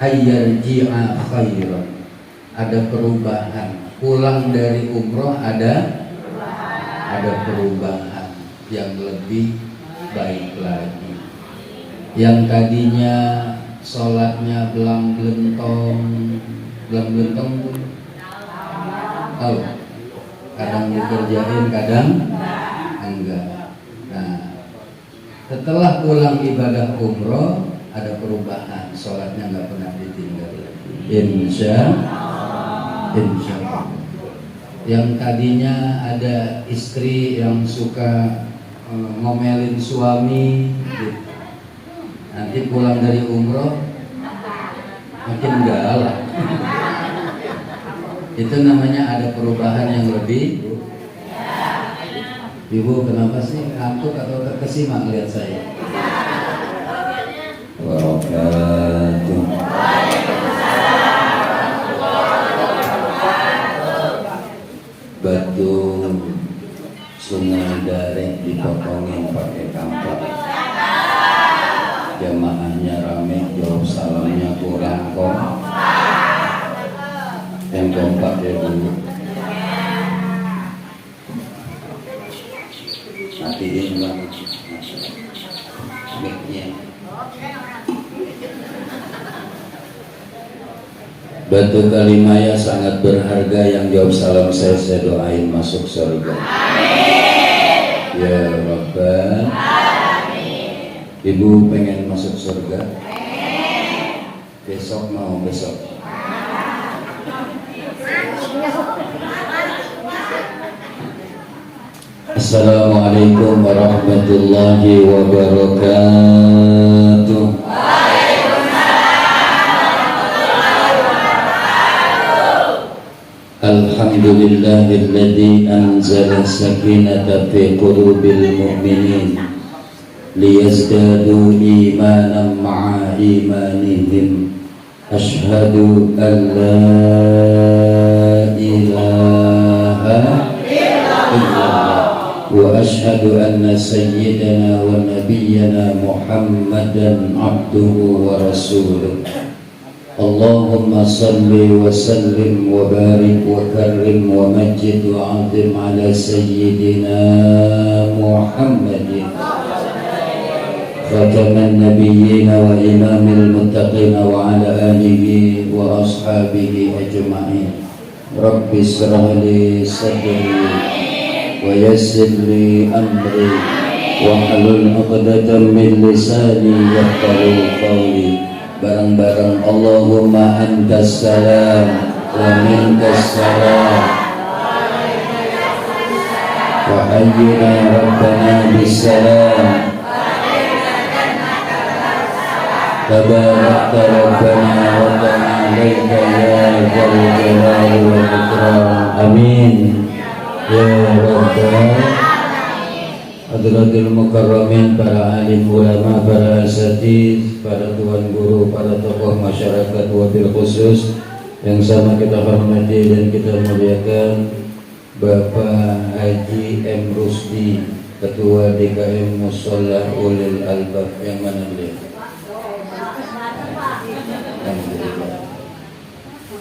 ayyarji'a khairan, ada perubahan. Pulang dari umroh ada perubahan yang lebih baik lagi. Yang tadinya sholatnya belang-belentong tahu, kadang dikerjain kadang enggak. Nah, setelah pulang ibadah umroh ada perubahan, sholatnya nggak pernah ditinggal lagi. Insya Allah. Yang tadinya ada istri yang suka ngomelin suami, gitu. Nanti pulang dari umroh makin galak. Itu namanya ada perubahan yang lebih. Ibu kenapa sih ngantuk atau terkesima melihat saya? Wabarakatuh. Batu sungai Dareh dipotongin pakai kampak. Jamaahnya rame, jawab salamnya kurang kok. Yang kompak ya dulu. Matiin bang mic-nya. Batu Kalimaya sangat berharga, yang jawab salam saya doain masuk surga. Amin. Ya Rabbal Alamin. Ibu pengen masuk surga? Amin. Besok mau besok? Assalamualaikum warahmatullahi wabarakatuh. Alhamdulillahilladzi anzala sakinata fi qulubil mu'minin liyazdadu imanan ma'a imanihim. Asyhadu an la ilaha illallah wa asyhadu anna sayyidana wa nabiyyana Muhammadan abduhu wa rasuluh. Allahumma salli wa sallim wa barik wa karrim wa majid wa azim ala sayyidina Muhammadin khataman nabiyyin wa imamil muttaqin wa ala alihi wa ashabihi ajma'in. Rabbi shrah li sadri wa yassir li amri wa hlul 'uqdatam min lisani yafqahu qawli. Bareng-bareng Allahumma antas salam wa minkas salam wa hayyina rabbana bisalam tabarakta rabbana wa ta'alaika ya dzal jalali wal ikram. Amin ya rabbal Hadratil Mukarramin, para alim ulama, para asatiz, para tuan guru, para tokoh masyarakat, wabil khusus yang sama kita hormati dan kita muliakan Bapak Haji M. Rusdi, Ketua DKM Musholla Ulil Albab. Yang mana beliau?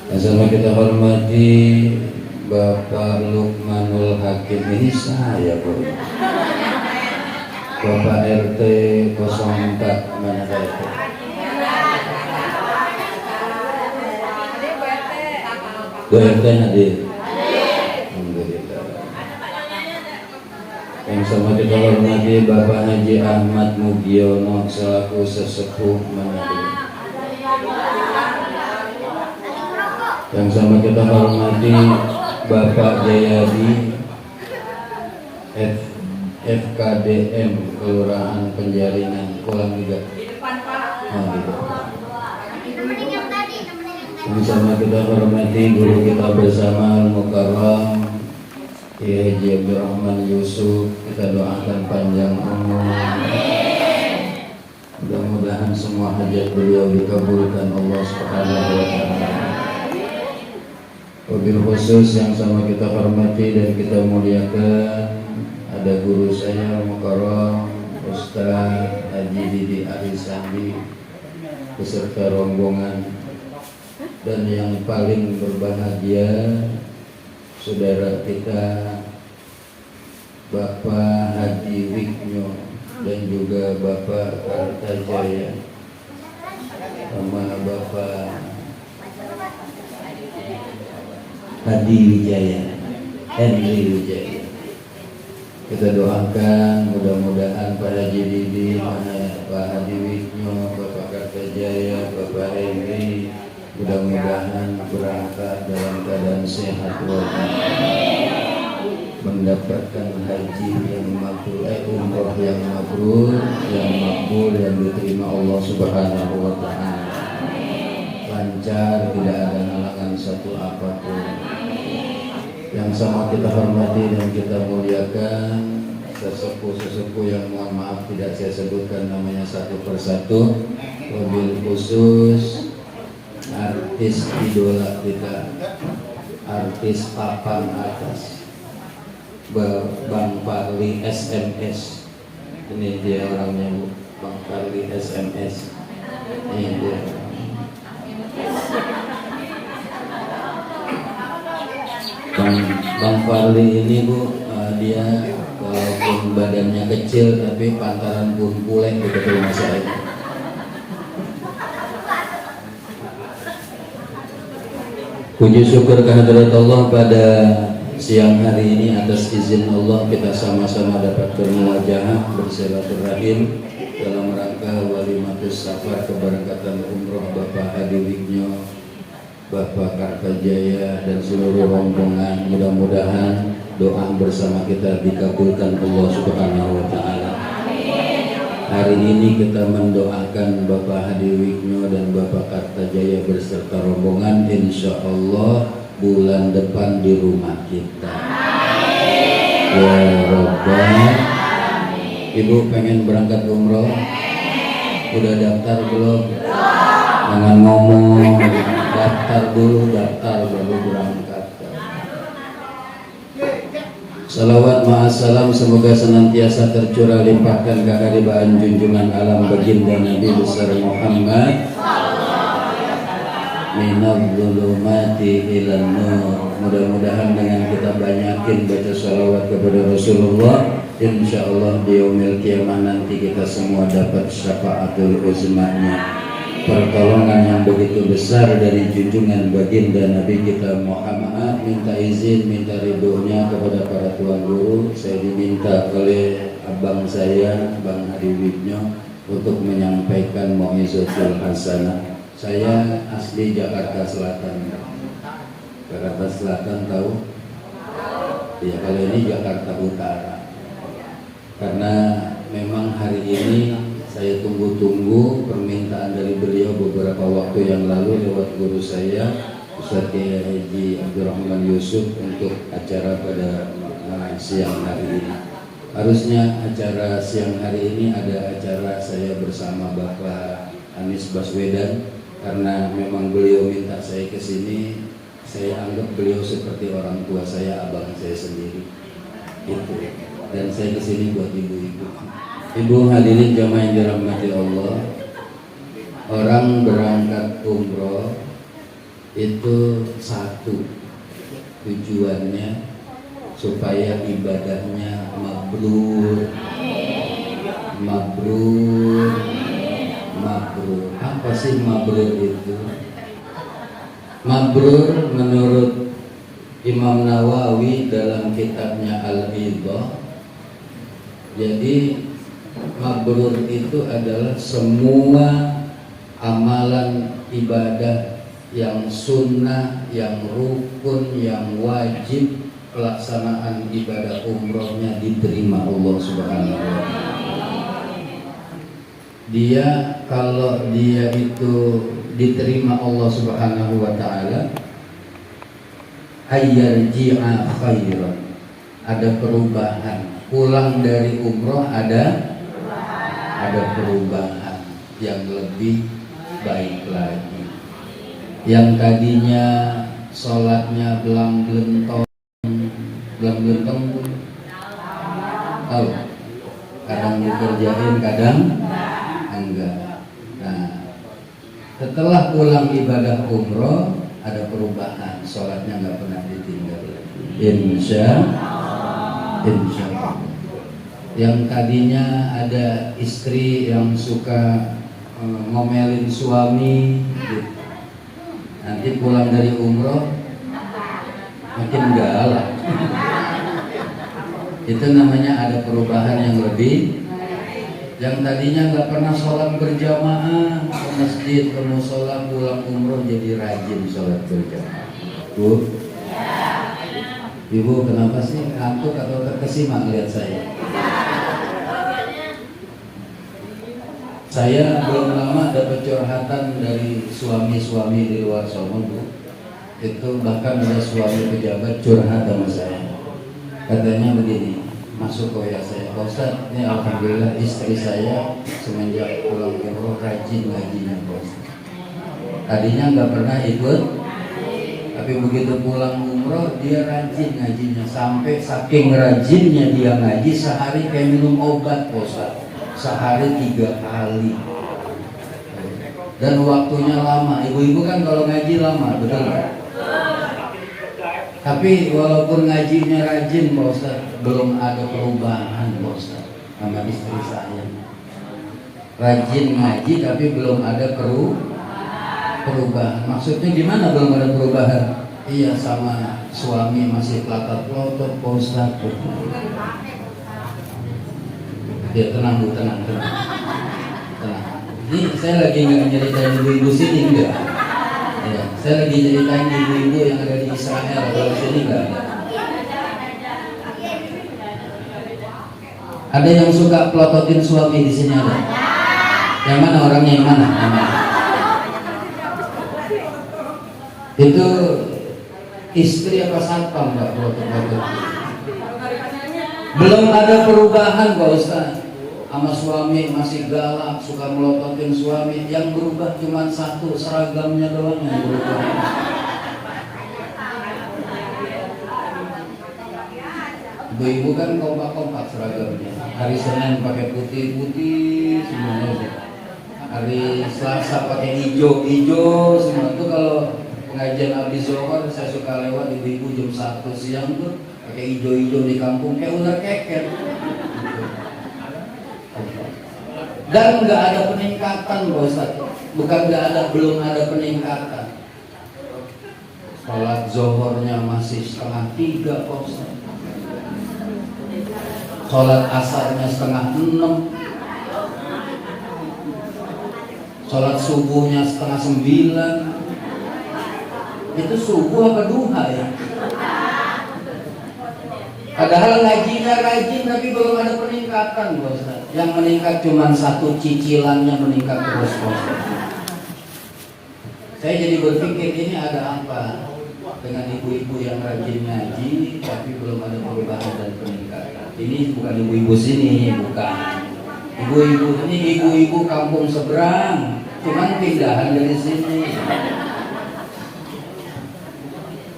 Yang sama kita hormati Bapak Lukmanul Hakim. Ini saya bro. Bapak RT 04, mana RT? RT hadir. Alhamdulillah. Yang sama kita hormati Bapak Haji Ahmad Mugiono selaku sesepuh, mana dia? Yang sama kita hormati Bapak Jayadi FKDM Kelurahan Penjaringan, Kolam juga. Oh, gitu. Yang sama kita hormati guru kita bersama Al-Mukarram Kiai Haji Abdurrahman Yusuf, kita doakan panjang umur. Mudah-mudahan semua hajat beliau dikabulkan Allah Subhanahu wa taala. Wabil khusus yang sama kita hormati dan kita muliakan, ada guru saya Mukarram Ustaz Haji Didi Arisandi beserta rombongan dan yang paling berbahagia saudara kita Bapak Hadi Wiknyo dan juga Bapak Kartajaya sama Bapak Hadi Wijaya, Henry Wijaya. Kita doakan mudah-mudahan Pak Haji Didi, Pak Hadi Wiknyo, Bapak Kartajaya, Bapak Henry mudah-mudahan berangkat dalam keadaan sehat walafiat, mendapatkan haji yang mabrur, umroh yang mabrur, yang makbul, yang diterima Allah Subhanahu wa Ta'ala. Lancar, tidak ada halangan satu apapun. Yang sama kita hormati dan kita muliakan sesepuh-sesepuh yang mohon maaf tidak saya sebutkan namanya satu persatu, wabil khusus artis idola kita, artis papan atas, Bang Parli SMS. Ini dia orangnya, Bu. Bang Parli SMS. Ini dia. Bang Parli ini, Bu, dia walaupun badannya kecil tapi pantaran pun puleng di rumah saya. Puji syukur kehadirat Allah pada siang hari ini, atas izin Allah kita sama-sama dapat bermuajahah bersilaturahim dalam rangka walimatus safar keberangkatan umroh Bapak Hadi Wiknyo, Bapak Kartajaya dan seluruh rombongan. Mudah-mudahan doa bersama kita dikabulkan Allah Subhanahu wa Ta'ala. Hari ini kita mendoakan Bapak Hadi Wiknyo dan Bapak Kartajaya berserta rombongan, insya Allah bulan depan di rumah kita. Ya Rabbal. Ibu pengen berangkat umroh? Udah daftar belum? Jangan ngomong, daftar dulu, daftar baru berangkat. Salawat ma'assalam semoga senantiasa tercurah limpahkan keharibaan junjungan alam baginda Nabi besar Muhammad minal zulumati ilan nur. Mudah-mudahan dengan kita banyakin baca salawat kepada Rasulullah, insya Allah di yaumil kiamah nanti kita semua dapat syafaatul uzmanya, pertolongan yang begitu besar dari junjungan baginda Nabi kita Muhammad. Minta izin, minta ridhonya kepada para tuan guru. Saya diminta oleh abang saya, Bang Hadi Wiknyo, untuk menyampaikan mau'izatul hasanah. Saya asli Jakarta Selatan. Jakarta Selatan tahu? Ya, kalau ini Jakarta Utara. Karena memang hari ini saya tunggu-tunggu permintaan dari beliau beberapa waktu yang lalu lewat guru saya Ustaz Kiai Haji Abdurrahman Yusuf untuk acara pada siang hari ini. Harusnya acara siang hari ini ada acara saya bersama Bapak Anies Baswedan, karena memang beliau minta saya ke sini. Saya anggap beliau seperti orang tua saya, abang saya sendiri. Itu. Dan saya ke sini buat ibu-ibu. Ibu hadirin jamaah yang dirahmati Allah, orang berangkat umroh itu satu tujuannya supaya ibadahnya mabrur, mabrur, mabrur. Apa sih mabrur itu? Mabrur menurut Imam Nawawi dalam kitabnya Al-Idah, jadi mabrur itu adalah semua amalan ibadah yang sunnah, yang rukun, yang wajib, pelaksanaan ibadah umrohnya diterima Allah Subhanahu wa Ta'ala. Dia kalau dia itu diterima Allah Subhanahu wa Ta'ala, ayyarji'a khairan, ada perubahan. Pulang dari umroh ada perubahan yang lebih baik lagi. Yang tadinya sholatnya belang-belentong tahu, kadang dikerjain kadang enggak. Nah, Setelah pulang ibadah umroh ada perubahan, sholatnya nggak pernah ditinggal. Insya Allah. Yang tadinya ada istri yang suka ngomelin suami, gitu. Nanti pulang dari umroh makin galak. Itu namanya ada perubahan yang lebih. Yang tadinya nggak pernah sholat berjamaah ke masjid, ke musola, pulang umroh jadi rajin sholat berjamaah. Bu, Ibu kenapa sih ngantuk atau terkesima melihat saya? Saya belum lama dapat curhatan dari suami-suami di luar sana, Bu. Itu bahkan ada suami pejabat curhat sama saya. Katanya begini, masuk ke WA saya, Pak Ustadz, ini alhamdulillah istri saya semenjak pulang umroh rajin ngajinya, Pak Ustadz. Tadinya nggak pernah ikut, tapi begitu pulang umroh dia rajin ngajinya, sampai saking rajinnya dia ngaji sehari kayak minum obat, Pak Ustadz. Sehari 3 kali. Dan waktunya lama. Ibu-ibu kan kalau ngaji lama, betul nggak? Tapi walaupun ngajinya rajin, Pak Ustaz, belum ada perubahan, Pak Ustaz, sama istri saya. Rajin ngaji tapi belum ada perubahan. Maksudnya gimana belum ada perubahan? Iya, sama suami masih pelotot-pelotot, Pak Ustaz. Ya tenang Bu, tenang. Ini saya lagi nggak nyeritain ibu-ibu sini, enggak? Ya, saya lagi nyeritain ibu-ibu yang ada di Israel, kalau sini enggak ada. Ada yang suka pelototin suami di sini ada? Yang mana orangnya yang mana? Itu istri apa satpam Mbak pelotot-pelotot? Belum ada perubahan Pak Ustaz. Sama suami masih galak, suka melototin suami. Yang berubah cuma satu, seragamnya doang yang berubah. Ibu-ibu kan kompak-kompak seragamnya. Hari Senin pakai putih-putih semuanya. Hari Selasa pakai hijau-hijau semua. Itu kalau pengajian habis zuhur saya suka lewat ibu-ibu jam 1 siang tuh pakai hijau-hijau di kampung kayak ular keket. Dan nggak ada peningkatan, Pak Ustaz. Bukan nggak ada, belum ada peningkatan. Sholat zuhurnya masih 2:30, Pak Ustaz. Sholat asarnya 5:30. Sholat subuhnya 8:30. Itu subuh apa duha ya? Padahal ngajinya rajin tapi belum ada peningkatan, Bos. Yang meningkat cuma satu, cicilannya meningkat terus, Bos. Saya jadi berpikir ini ada apa dengan ibu-ibu yang rajin ngaji tapi belum ada perubahan dan peningkatan. Ini bukan ibu-ibu sini, bukan. Ibu-ibu ini ibu-ibu kampung seberang, cuman pindahan dari sini.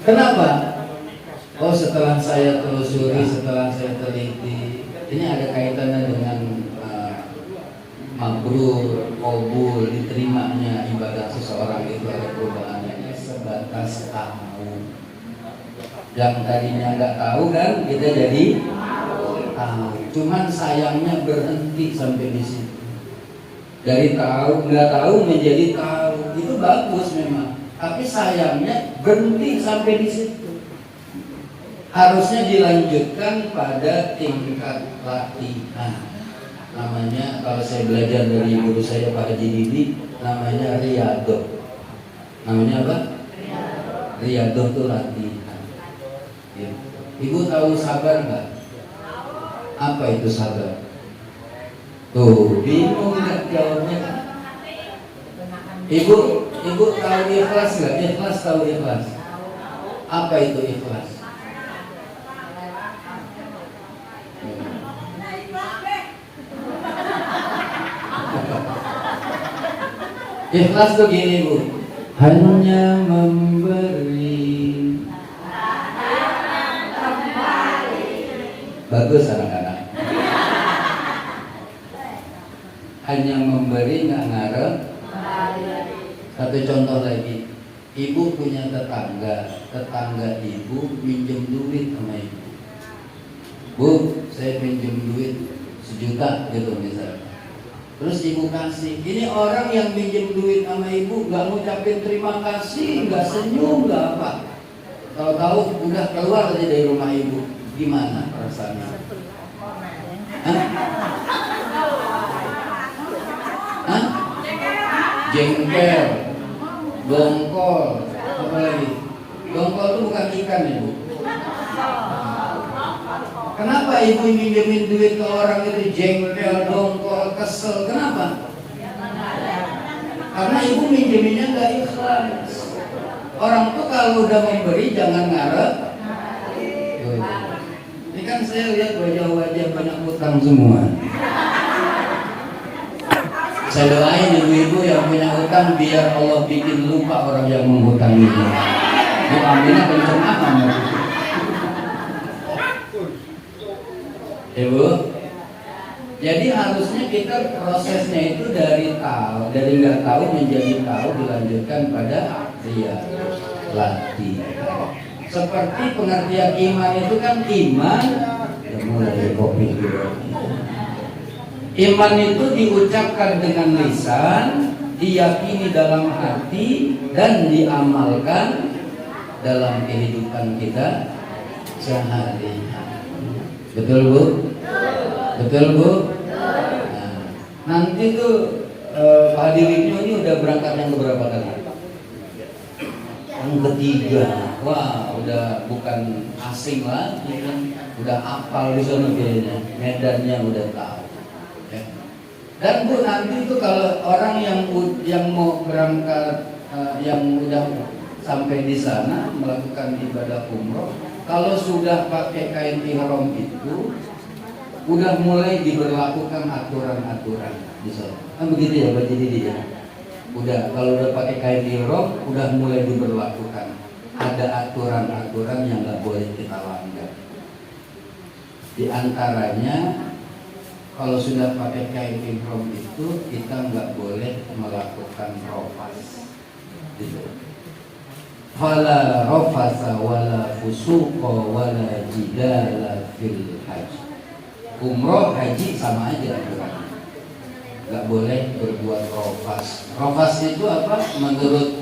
Kenapa? Oh, setelah saya telusuri, setelah saya teliti, ini ada kaitannya dengan mabrur, qabul, diterimanya ibadah seseorang itu ada perubahannya sebatas tahu. Yang tadinya nggak tahu kan, kita jadi tahu. Cuman sayangnya berhenti sampai di situ. Dari tahu, nggak tahu menjadi tahu, itu bagus memang. Tapi sayangnya berhenti sampai di situ. Harusnya dilanjutkan pada tingkat latihan. Namanya, kalau saya belajar dari guru saya Pak Haji Didi, namanya riyadoh. Namanya apa? Riyadoh itu latihan. Ya. Ibu tahu sabar nggak? Apa itu sabar? Tuh, bingung nggak jawabnya? Ibu tahu ikhlas nggak? Ikhlas, tahu ikhlas? Apa itu ikhlas? Ikhlas tuh gini Bu, hanya memberi. Bagus anak-anak. Hanya memberi nggak ngarep. Satu contoh lagi, ibu punya tetangga ibu minjem duit sama ibu. Bu, saya pinjam duit 1 juta gitu misalnya. Terus ibu kasih, ini orang yang pinjam duit sama ibu nggak ngucapin terima kasih, nggak senyum, nggak apa. Kalau tahu udah keluar aja dari rumah ibu, gimana perasaannya? Hah? Jengkel, dongkol, apa lagi? Dongkol itu bukan ikan ya bu? Kenapa ibu minjemin duit ke orang itu jengkel, dongkol, kesel? Kenapa? Karena ibu minjeminnya nggak ikhlas. Orang tuh kalau udah memberi jangan ngarep. Ini kan saya lihat wajah-wajah banyak utang semua. Saya doain ibu-ibu yang punya utang biar Allah bikin lupa orang yang menghutanginya. Bu Aminah kenceng amat. Ibu, jadi harusnya kita prosesnya itu dari nggak tahu menjadi tahu dilanjutkan pada dia latih. Seperti pengertian iman itu kan iman, ya mulai dari kopi dulu. Iman itu diucapkan dengan lisan, diyakini dalam hati, dan diamalkan dalam kehidupan kita sehari-hari. Betul bu? Betul bu? Nah, nanti tuh Pak Hadirin ini udah berangkat yang beberapa kali? Yang ketiga. Wah, udah bukan asing lah, udah hafal di sana kayaknya, medannya udah tahu. Ya. Dan bu nanti tuh kalau orang yang mau berangkat, yang udah sampai di sana melakukan ibadah umroh, kalau sudah pakai kain ihram itu udah mulai diberlakukan aturan-aturan di sana. Kan begitu ya Pak Jadi ya. Udah kalau udah pakai kain ihram udah mulai diberlakukan. Ada aturan-aturan yang nggak boleh kita langgar. Di antaranya kalau sudah pakai kain ihram itu kita nggak boleh melakukan rafas. Gitu. Fala rafasa wala fusuqa wala jidala fil haji. Umroh haji sama aja aturannya. Gak boleh berbuat rafas. Rafas itu apa? Menurut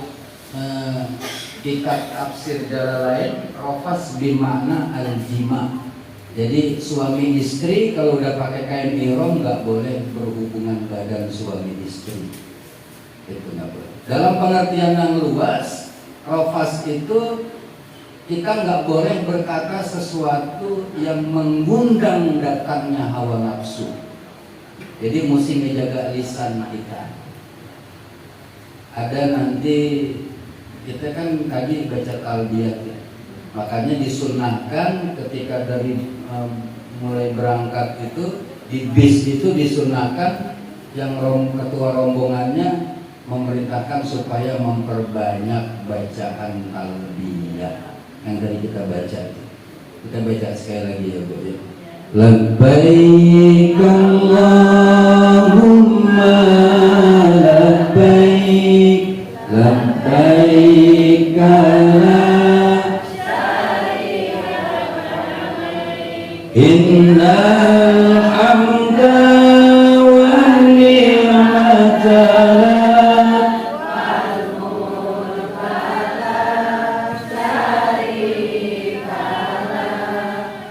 kitab tafsir jalan lain, rafas bermakna al-jima. Jadi suami istri kalau udah pakai kain ihram nggak boleh berhubungan badan suami istri. Itu nggak boleh. Dalam pengertian yang luas, rafas itu kita nggak boleh berkata sesuatu yang mengundang datangnya hawa nafsu. Jadi mesti menjaga lisan kita. Ada nanti kita kan tadi baca talbiyah ya. Makanya disunahkan ketika dari mulai berangkat itu di bis itu disunahkan yang ketua rombongannya memerintahkan supaya memperbanyak bacaan talbiyah yang tadi kita baca. Kita baca sekali lagi ya Bu ya. Labbaik Allahumma labbaik labbaik la innal hamda wan ni'mata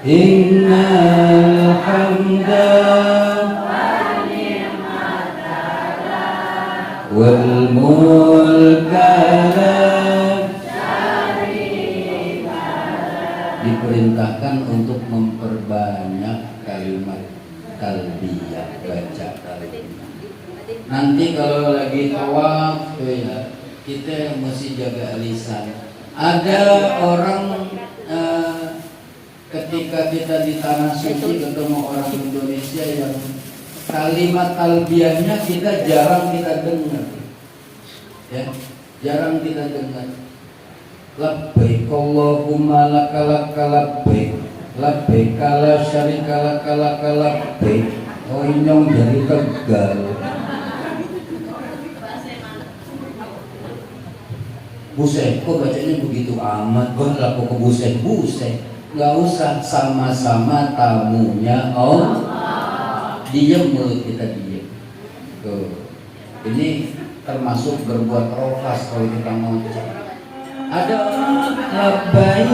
innal hamda wal mulka diperintahkan untuk memperbanyak kalimat talbiyah, baca talbiyah. Nanti kalau lagi tawaf ya, kita mesti jaga lisan. Ada orang ketika kita di tanah suci ketemu orang Indonesia yang kalimat talbiyahnya kita jarang kita dengar, ya, jarang kita dengar. Labbaik Allahumma laka labbaik labbaik la syarika laka labbaik. Oh inyong dari Tegal. Buset, kok bacanya begitu amat? Kok laku ke buset? Nggak usah, sama-sama tamunya diem, mulut kita diem. Tuh. Ini termasuk berbuat rofas kalau kita ngucap. Ada baik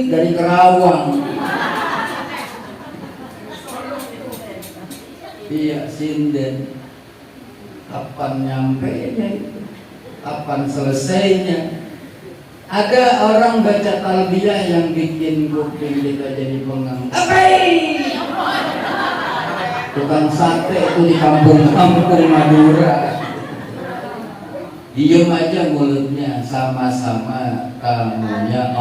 dari Kerawang. Iya, sinden. Kapan nyampe-nya itu? Kapan selesainya? Ada orang baca talbiyah yang bikin kuping kita jadi pengang. Tukang sate itu di kampung-kampung Madura. Diem aja mulutnya, sama-sama tamunya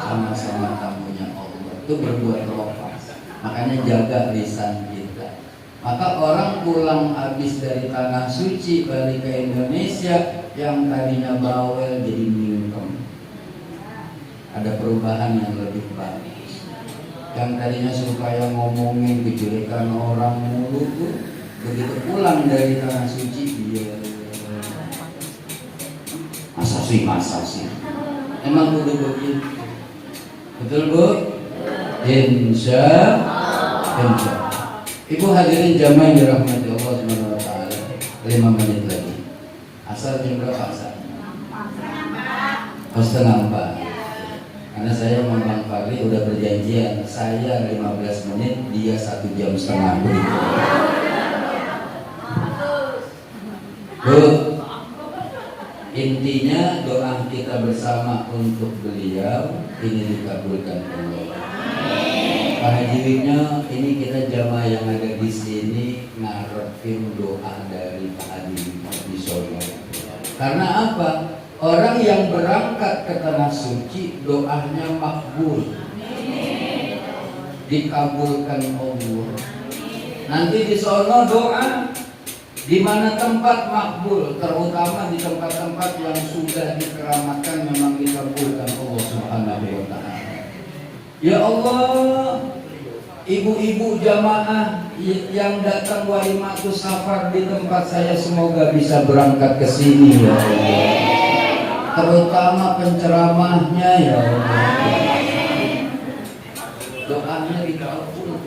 sama-sama tamunya Allah. Itu berbuat rofas. Makanya jaga lisan kita. Maka orang pulang habis dari tanah suci balik ke Indonesia, yang tadinya bawel jadi mingkem. Ada perubahan yang lebih bagus. Yang tadinya supaya ngomongin kejelekan orang mulu tuh, begitu pulang dari tanah suci dia masa sih emang kudu begitu. Betul Bu? Insya Ibu hadirin jamaah yang dirahmati Allah Subhanahu wa taala. 5 menit lagi. Asal jam berapa asal? Setengah 4. Karena saya sama Bang Fahri udah perjanjian, saya 15 menit, dia 1 jam setengah. Bu, intinya doa kita bersama untuk beliau ini dikabulkan Allah. Pak Haji Wiknya, ini kita jamaah yang ada di sini ngarepin doa dari Pak Haji Wik di Solo. Karena apa? Orang yang berangkat ke tanah suci doanya makbul, dikabulkan Allah. Nanti di sono doa di mana tempat makbul, terutama di tempat-tempat yang sudah dikeramatkan memang dikabulkan Allah Subhanahu wa taala. Ya Allah, ibu-ibu jamaah yang datang walimatus safar di tempat saya semoga bisa berangkat ke sini ya Allah. Terutama penceramahnya ya Allah. Doanya dikabul.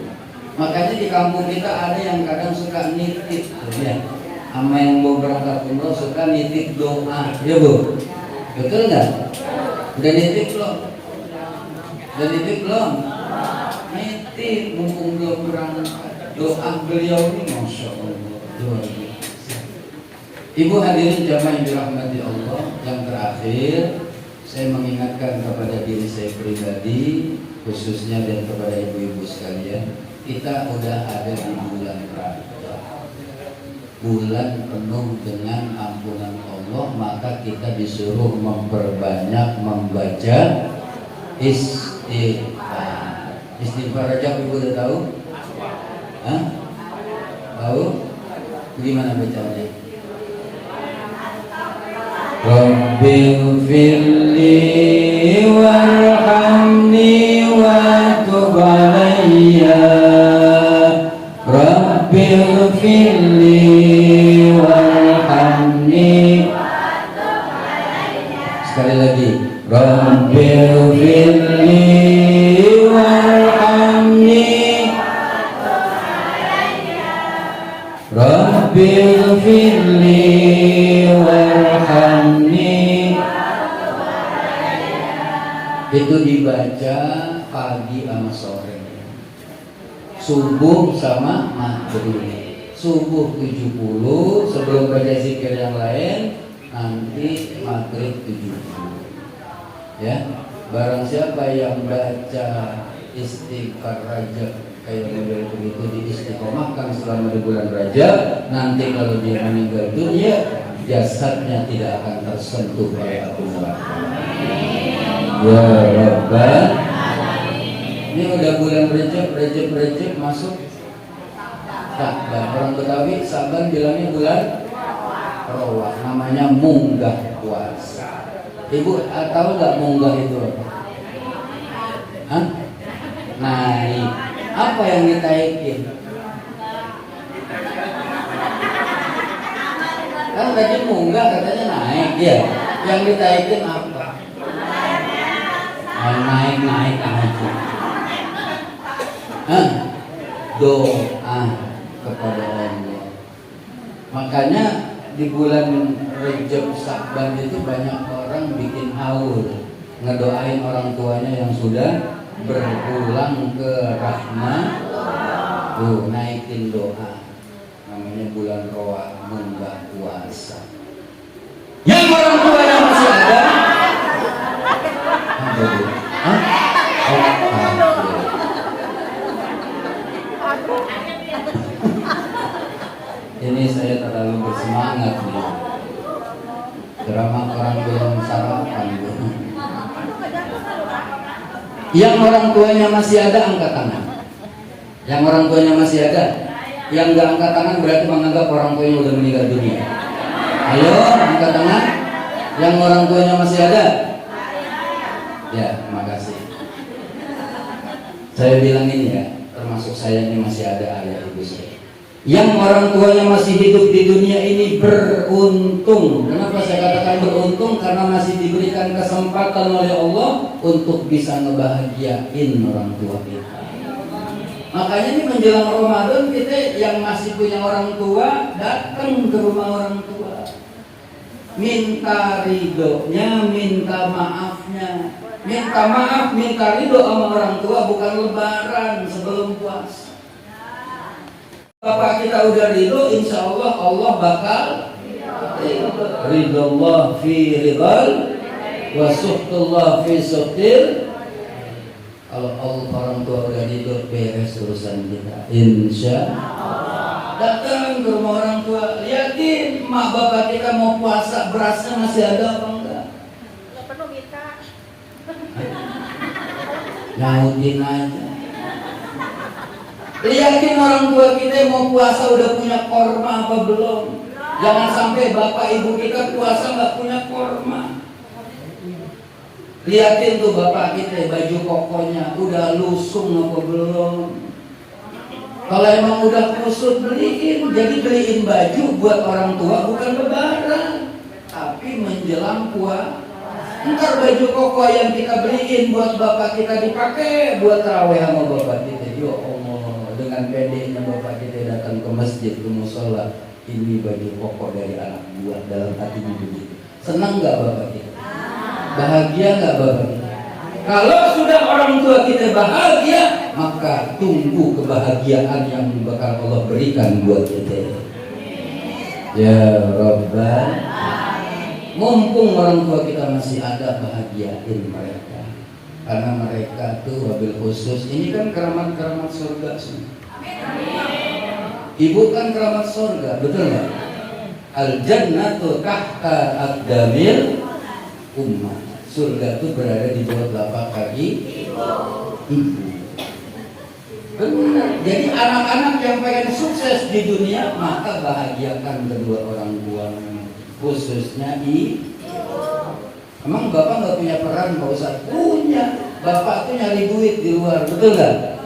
Makanya di kampung kita ada yang kadang suka nitip ya. Sama yang mau berangkat umroh suka nitip doa. Ya Bu? Betul nggak? Udah nitip belum? Udah nitip belum? Nitip mumpung belum berangkat. Doa beliau ini Masya Allah. Ibu hadirin jamaah yang dirahmati Allah, yang terakhir saya mengingatkan kepada diri saya pribadi khususnya dan kepada ibu-ibu sekalian, kita udah ada di bulan Rajab, bulan penuh dengan ampunan Allah, maka kita disuruh memperbanyak membaca istighfar. Istighfar Rajab ibu udah tahu? Hah? Tahu? Gimana bacanya? Rabbighfirli warhamni wa tub alayya. Rabbighfirli warhamni. Sekali lagi. Rabbighfirli warhamni. Rabbighfirli warhamni. Itu dibaca pagi sama sore, subuh sama maghrib. Subuh 70 sebelum baca zikir yang lain, nanti maghrib 70. Ya, barang siapa yang baca istighfar Rajab kayak model begitu diistiqomahkan selama di bulan Rajab, nanti kalau dia meninggal dunia jasadnya tidak akan tersentuh oleh api neraka. Ya Rabbal. Ini udah bulan Rajab masuk. Nah, orang Betawi Saban bilangnya bulan Rawah, namanya munggah puasa. Ibu tahu nggak munggah itu apa? Hah? Naik. Apa yang ditaikin? Kan tadi munggah katanya naik ya. Yang ditaikin apa? Naik aja. Doa kepada Allah. Makanya di bulan Rejab Sya'ban itu banyak orang bikin haul ngedoain orang tuanya yang sudah berpulang ke rahmat. Tuh, naikin doa. Namanya bulan Roa, munggah puasa. Yang orang tuanya masih ada? Ini saya terlalu bersemangat nih. Drama orang belum sarapan. Yang orang tuanya masih ada, angkat tangan. Yang orang tuanya masih ada. Yang nggak angkat tangan berarti menganggap orang tuanya udah meninggal dunia. Ayo angkat tangan. Yang orang tuanya masih ada. Ya, makasih. Saya bilang ini ya, termasuk saya ini masih ada ayah ibu saya. Yang orang tuanya masih hidup di dunia ini beruntung. Kenapa saya katakan beruntung? Karena masih diberikan kesempatan oleh Allah untuk bisa ngebahagiain orang tua kita. Makanya ini menjelang Ramadan kita yang masih punya orang tua datang ke rumah orang tua, minta ridhonya, minta maafnya, minta maaf, minta ridho sama orang tua bukan lebaran sebelum puasa. Bapak kita udah ridho, insya Allah Allah bakal ridho Allah fi ridal wa suhtullah fi suhtil. Kalau Allah orang tua udah ridho, beres urusan kita, insya Allah. Datang ke rumah orang tua, lihatin mak bapak kita mau puasa, berasnya masih ada apa enggak? Nggak perlu minta. Nyautin aja. Lihatin orang tua kita mau puasa udah punya korma apa belum? Jangan sampai bapak ibu kita puasa nggak punya korma. Lihatin tuh bapak kita baju kokonya udah lusung apa belum? Kalau emang udah kusut beliin, jadi beliin baju buat orang tua bukan lebaran, tapi menjelang puasa. Ntar baju koko yang kita beliin buat bapak kita dipakai buat tarawih sama bapak kita. Yo Allah, dengan pedenya bapak kita datang ke masjid, ke musola, ini baju koko dari anak buah, dalam hatinya begitu. Senang nggak bapak kita? Bahagia nggak bapak kita? Kalau sudah orang tua kita bahagia, maka tunggu kebahagiaan yang bakal Allah berikan buat kita. Ya Rabbal, mumpung orang tua kita masih ada, bahagiain mereka. Karena mereka tuh wabil khusus. Ini kan keramat-keramat surga semua. Ibu kan keramat surga, betul nggak? Al jannatu tahta aqdamil ummah. Surga itu berada di bawah telapak kaki ibu. Benar. Jadi anak-anak yang pengen sukses di dunia, maka bahagiakan kedua orang tua, khususnya ibu. Emang bapak nggak punya peran Pak Ustaz? Punya. Bapak tuh nyari duit di luar, betul nggak?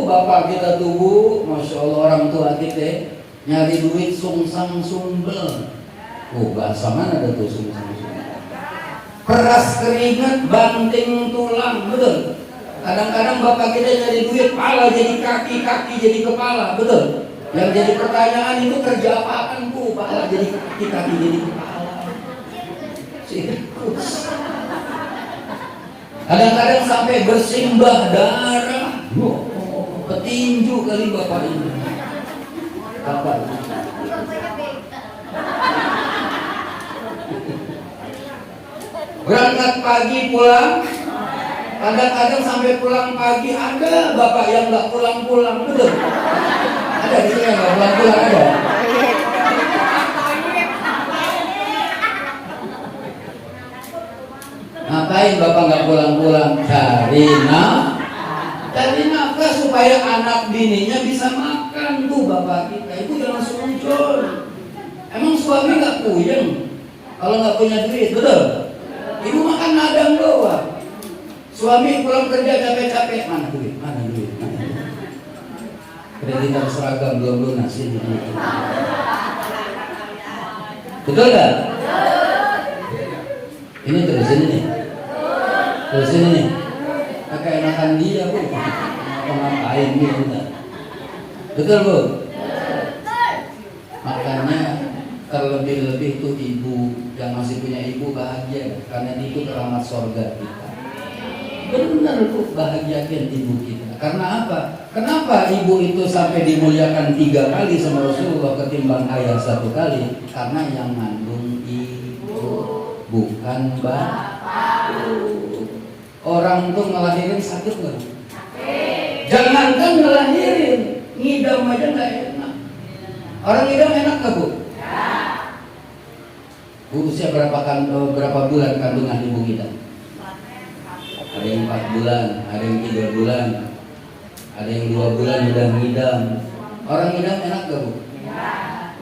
Bapak kita tuh, masya Allah orang tua kita nyari duit sungsang sumbel. Bahasa mana ada tuh sungsang sumbel? Peras keringat, banting tulang, betul. Kadang-kadang bapak kita nyari duit, pala jadi kaki, kaki jadi kepala, betul. Yang jadi pertanyaan itu kerja apaan Bu? Pala jadi kaki, kaki jadi kepala. Sirkus. Kadang-kadang sampai bersimbah darah. Petinju kali bapak ini. Bapak ini. Berangkat pagi pulang, kadang-kadang sampai pulang pagi. Ada bapak yang nggak pulang-pulang, betul? Ada di sini yang nggak pulang-pulang, ada. Ngapain bapak nggak pulang-pulang? Cari nafkah supaya anak bininya bisa makan tuh bapak kita. Itu yang langsung muncul. Emang suami nggak puyeng kalau nggak punya duit, betul? Ibu makan ladang doang. Suami pulang kerja capek-capek, mana duit, mana duit, mana duit. Kreditan seragam belum lunas ini. Betul nggak? Ini terusin nih. Terusin nih. Pakai enakan dia bu. Ngapain gitu? Betul bu. Makanya terlebih-lebih itu ibu yang masih punya ibu bahagia karena itu keramat sorga kita. Benar bu, bahagiakan ibu kita. Karena apa? Kenapa ibu itu sampai dimuliakan 3 kali sama Rasulullah ketimbang ayah 1 kali? Karena yang mengandung ibu, bukan bapak. Orang tuh ngelahirin sakit nggak? Jangankan ngelahirin, ngidam aja nggak enak. Orang ngidam enak nggak bu? Bu usia berapa bulan kandungan ibu kita? Ada yang 4 bulan, ada yang 3 bulan, ada yang 2 bulan udah ngidam. Orang ngidam enak gak bu?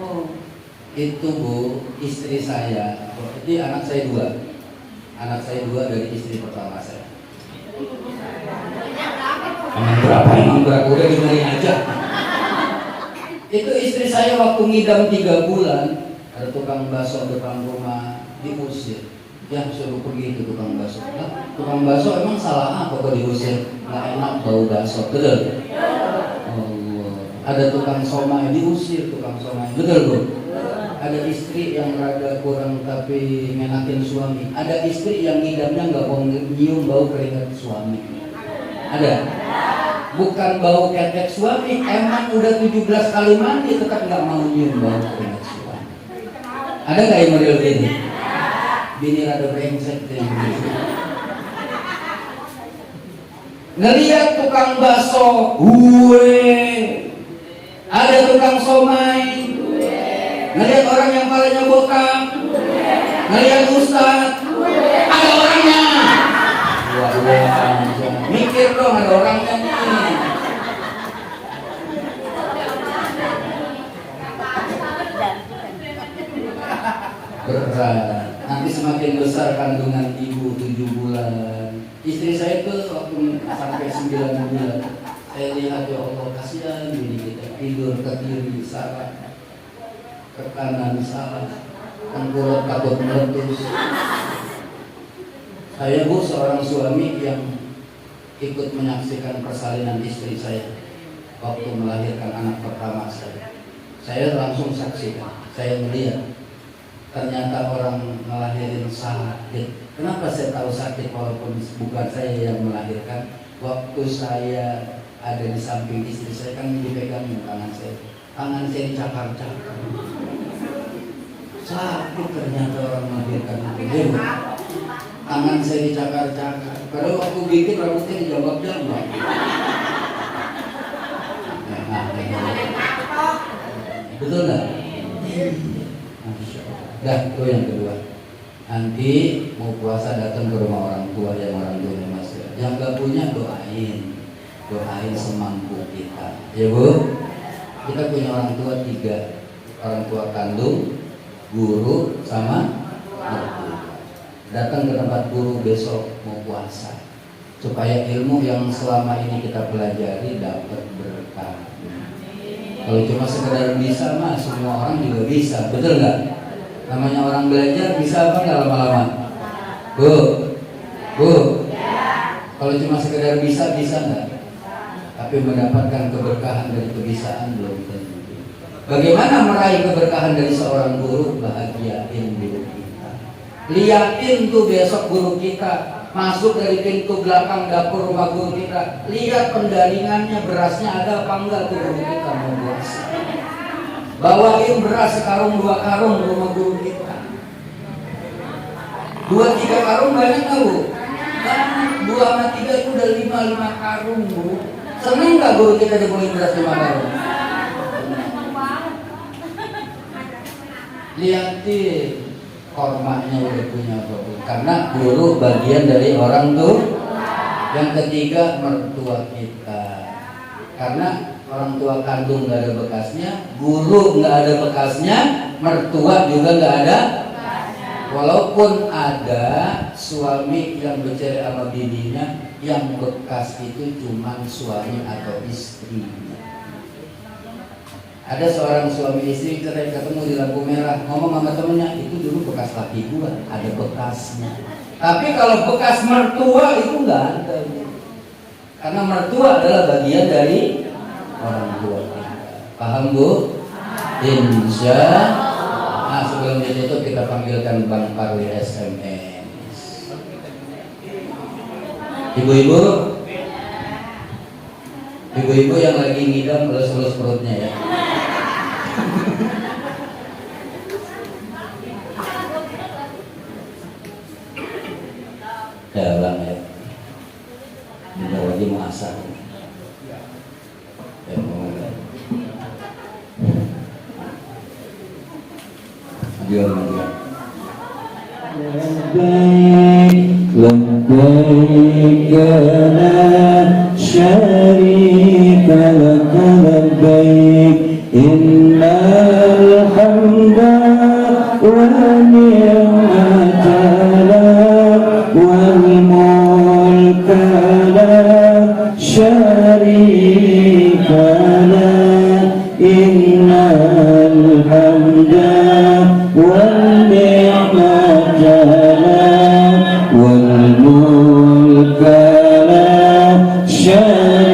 Oh, itu bu, istri saya, itu anak saya 2. Anak saya 2 dari istri pertama saya. Emang berapa? Udah dengerin aja. Itu istri saya waktu ngidam 3 bulan, ada tukang bakso depan rumah diusir. Ya suruh pergi ke tukang bakso. Nah, tukang bakso emang salah apa kok diusir? Nggak enak bau bakso, betul? Oh, ada tukang somai diusir tukang somai, betul bu? Ada istri yang rada kurang tapi ngenakin suami. Ada istri yang ngidamnya nggak mau nyium bau keringat suami. Ada? Bukan bau ketek suami, emang udah 17 kali mandi tetap nggak mau nyium bau keringat suami. Ada nggak yang model ini? Bini rada brengsek yang gitu. Ngelihat tukang bakso, ada tukang somai, ngelihat orang yang palanya botak, ngelihat ustad, ada orangnya. Mikir dong, ada orangnya nih. Berat. Nanti semakin besar kandungan ibu 7 bulan. Istri saya tuh waktu sampai 9 bulan, saya lihat ya Allah kasihan ini kita tidur ke kiri salah, ke kanan salah, tengkurap takut meletus. Saya bu seorang suami yang ikut menyaksikan persalinan istri saya waktu melahirkan anak pertama saya. Saya langsung saksikan, saya melihat. Ternyata orang ngelahirin sakit. Kenapa saya tahu sakit walaupun bukan saya yang melahirkan? Waktu saya ada di samping istri saya kan dipegangin tangan saya. Tangan saya dicakar-cakar. Sakit ternyata orang melahirkan itu. Tangan saya dicakar-cakar. Padahal waktu bikin rambutnya dijambak-jambak. Betul nggak? Dah, itu yang kedua. Nanti mau puasa datang ke rumah orang tua yang orang tuanya masih. Yang gak punya doain semampu kita. Ya bu, kita punya orang tua 3, orang tua kandung, guru, sama mertua. Datang ke tempat guru besok mau puasa, supaya ilmu yang selama ini kita pelajari dapat berkah. Kalau cuma sekedar bisa mah semua orang juga bisa, betul nggak? Namanya orang belajar bisa apa nggak lama-lama? Bu, kalau cuma sekedar bisa nggak? Tapi mendapatkan keberkahan dari kebisaan belum tentu. Bagaimana meraih keberkahan dari seorang guru? Bahagiain guru kita. Liatin tuh besok guru kita masuk dari pintu belakang dapur rumah guru kita. Lihat pendaringannya, berasnya ada apa enggak tuh guru kita mau puasa. Bawain beras sekarung 2 karung rumah guru kita. 2-3 karung banyak nggak bu? 2 sama 3 itu udah 5 karung bu. Seneng nggak guru kita dibawain beras 5 karung? Lihatin kormanya udah punya apa bu? Karena guru bagian dari orang tuh. Yang ketiga mertua kita. Karena orang tua kandung nggak ada bekasnya, guru nggak ada bekasnya, mertua juga nggak ada. Walaupun ada suami yang bercerai sama bininya, yang bekas itu cuma suami atau istrinya. Ada seorang suami istri ketemu di lampu merah, ngomong sama temennya, itu dulu bekas laki gua, ada bekasnya. Tapi kalau bekas mertua itu nggak ada, karena mertua adalah bagian dari orang tua. Paham Bu? Insya. Nah, sebelum ditutup kita panggilkan Bang Parwi SMS. Ibu-ibu yang lagi ngidam elus-elus perutnya ya. Dalam ya. Bentar lagi mau asar. Ya mau. Maju. لبيك لا شريك لك لبيك إن الحمد والنعمة لك والملك لا شريك لك إن الحمد والنعمة لك والملك لا شريك